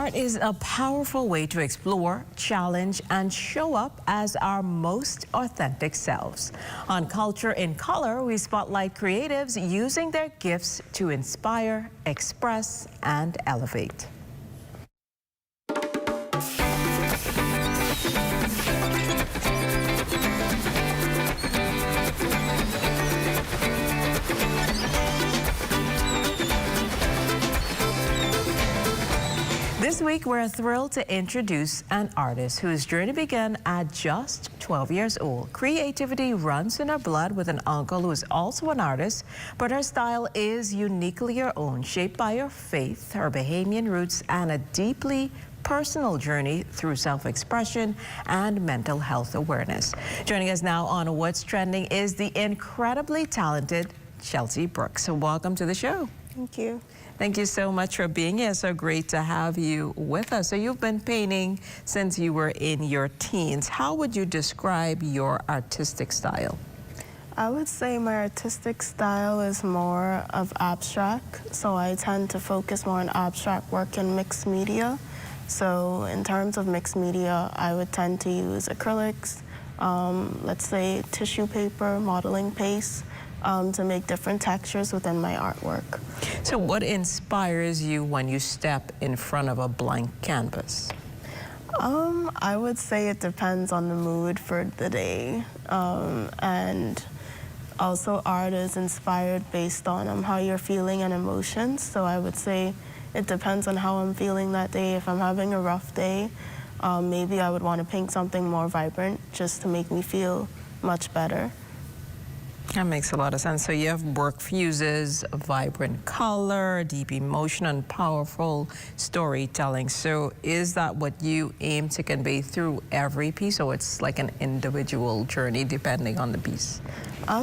Art is a powerful way to explore, challenge, and show up as our most authentic selves. On Culture in Color, we spotlight creatives using their gifts to inspire, express, and elevate. This week, we're thrilled to introduce an artist whose journey began at just 12 years old. Creativity runs in her blood with an uncle who is also an artist, but her style is uniquely her own, shaped by her faith, her Bahamian roots, and a deeply personal journey through self-expression and mental health awareness. Joining us now on What's Trending is the incredibly talented Chelse Brooks. So welcome to the show. Thank you. Thank you so much for being here. So great to have you with us. So you've been painting since you were in your teens. How would you describe your artistic style? I would say my artistic style is more of abstract. So I tend to focus more on abstract work and mixed media. So in terms of mixed media, I would tend to use acrylics, let's say tissue paper, modeling paste, to make different textures within my artwork. So what inspires you when you step in front of a blank canvas? I would say it depends on the mood for the day. And also art is inspired based on how you're feeling and emotions. So I would say it depends on how I'm feeling that day. If I'm having a rough day, maybe I would want to paint something more vibrant just to make me feel much better. That makes a lot of sense. So your work fuses vibrant color, deep emotion, and powerful storytelling. So is that what you aim to convey through every piece, or it's like an individual journey depending on the piece?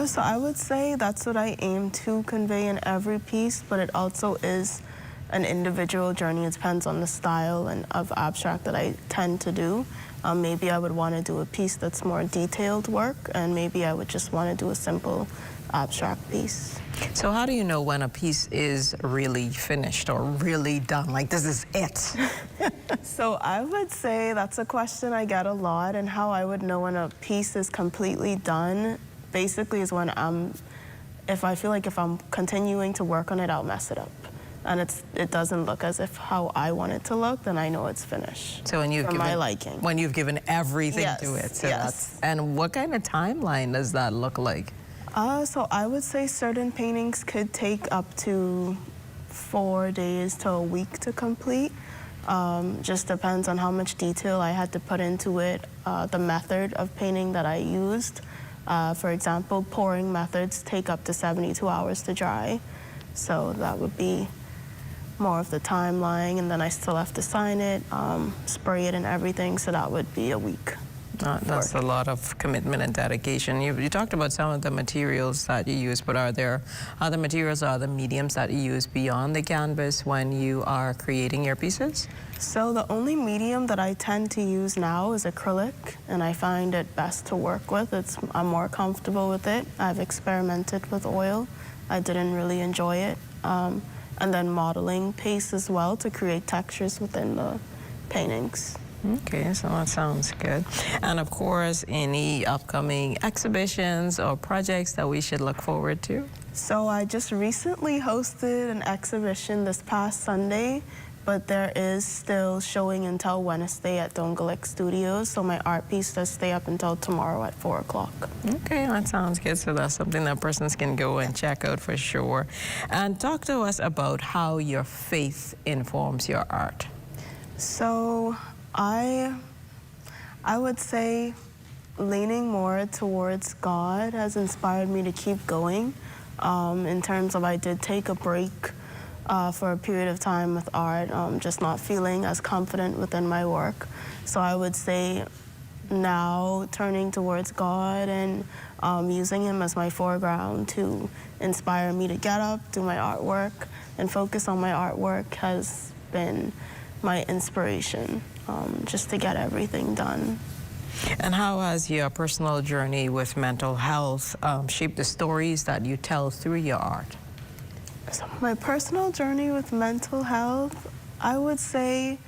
So I would say that's what I aim to convey in every piece, but it also is an individual journey. It depends on the style and of abstract that I tend to do. Maybe I would want to do a piece that's more detailed work, and maybe I would just want to do a simple abstract piece. So how do you know when a piece is really finished or really done? Like, this is it? So I would say that's a question I get a lot, and how I would know when a piece is completely done basically is when if I feel like if I'm continuing to work on it, I'll mess it up. And it doesn't look as if how I want it to look, then I know it's finished. So when you've for my liking. When you've given everything Yes, to it. So yes. And what kind of timeline does that look like? So I would say certain paintings could take up to 4 days to a week to complete. Just depends on how much detail I had to put into it, the method of painting that I used. For example, pouring methods take up to 72 hours to dry. So that would be more of the timeline, and then I still have to sign it, spray it and everything, so that would be a week. That's a lot of commitment and dedication. You talked about some of the materials that you use, but are there other materials or other mediums that you use beyond the canvas when you are creating your pieces? So the only medium that I tend to use now is acrylic, and I find it best to work with. I'm more comfortable with it. I've experimented with oil. I didn't really enjoy it. And then modeling paste as well to create textures within the paintings. Okay, so that sounds good. And of course, any upcoming exhibitions or projects that we should look forward to? So I just recently hosted an exhibition this past Sunday, but there is still showing until Wednesday at Dongalek Studios, so my art piece does stay up until tomorrow at 4 o'clock. Okay, that sounds good. So that's something that persons can go and check out for sure. And talk to us about how your faith informs your art. So I would say leaning more towards God has inspired me to keep going. In terms of I did take a break for a period of time with art, just not feeling as confident within my work. So I would say now turning towards God and using Him as my foreground to inspire me to get up, do my artwork, and focus on my artwork has been my inspiration, just to get everything done. And how has your personal journey with mental health shaped the stories that you tell through your art? So my personal journey with mental health, I would say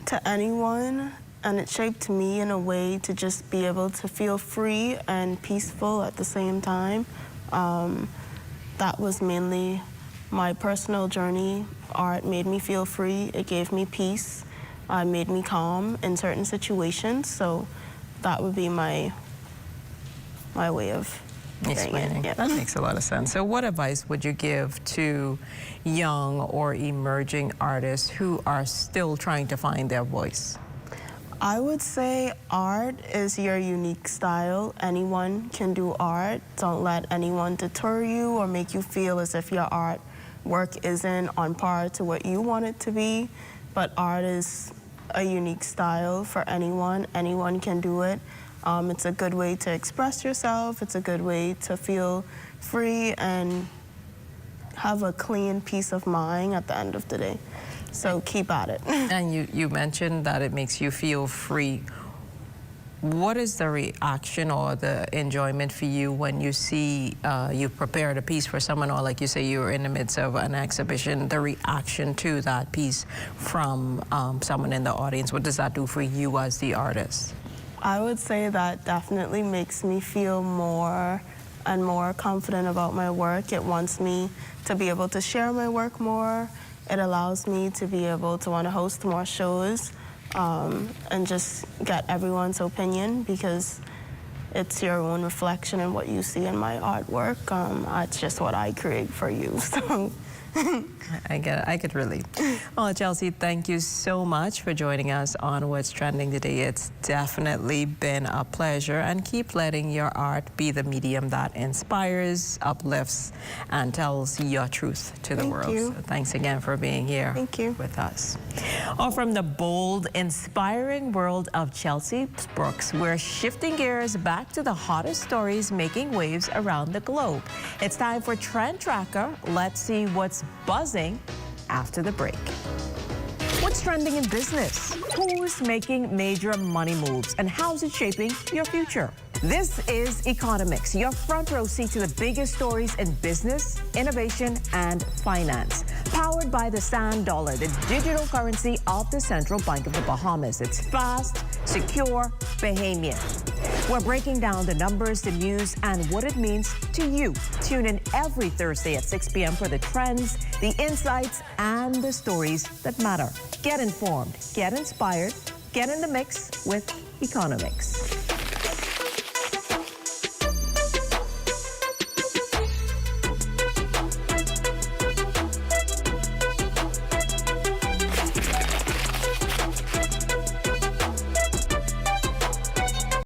To anyone, and it shaped me in a way to just be able to feel free and peaceful at the same time. That was mainly my personal journey. Art made me feel free, it gave me peace, made me calm in certain situations, so that would be my way of explaining. Yeah. That makes a lot of sense. So what advice would you give to young or emerging artists who are still trying to find their voice? I would say art is your unique style. Anyone can do art. Don't let anyone deter you or make you feel as if your artwork isn't on par to what you want it to be. But art is a unique style for anyone. Anyone can do it. It's a good way to express yourself. It's a good way to feel free and have a clean peace of mind at the end of the day. So keep at it. And you mentioned that it makes you feel free. What is the reaction or the enjoyment for you when you see you've prepared a piece for someone, or like you say you were in the midst of an exhibition, the reaction to that piece from someone in the audience? What does that do for you as the artist? I would say that definitely makes me feel more and more confident about my work. It wants me to be able to share my work more. It allows me to be able to want to host more shows and just get everyone's opinion, because it's your own reflection in what you see in my artwork. It's just what I create for you. So. I get it. I could relate. Well, Chelse, thank you so much for joining us on What's Trending today. It's definitely been a pleasure, and keep letting your art be the medium that inspires, uplifts, and tells your truth to the world. So thanks again for being here with us. Or from the bold, inspiring world of Chelse Brooks, we're shifting gears back to the hottest stories making waves around the globe. It's time for Trend Tracker. Let's see what's buzzing after the break. What's trending in business? Who's making major money moves, and how's it shaping your future? This is Economics, your front row seat to the biggest stories in business, innovation, and finance. Powered by the Sand Dollar, the digital currency of the Central Bank of the Bahamas. It's fast, secure, Bahamian. We're breaking down the numbers, the news, and what it means to you. Tune in every Thursday at 6 p.m. for the trends, the insights, and the stories that matter. Get informed, get inspired, get in the mix with Economics.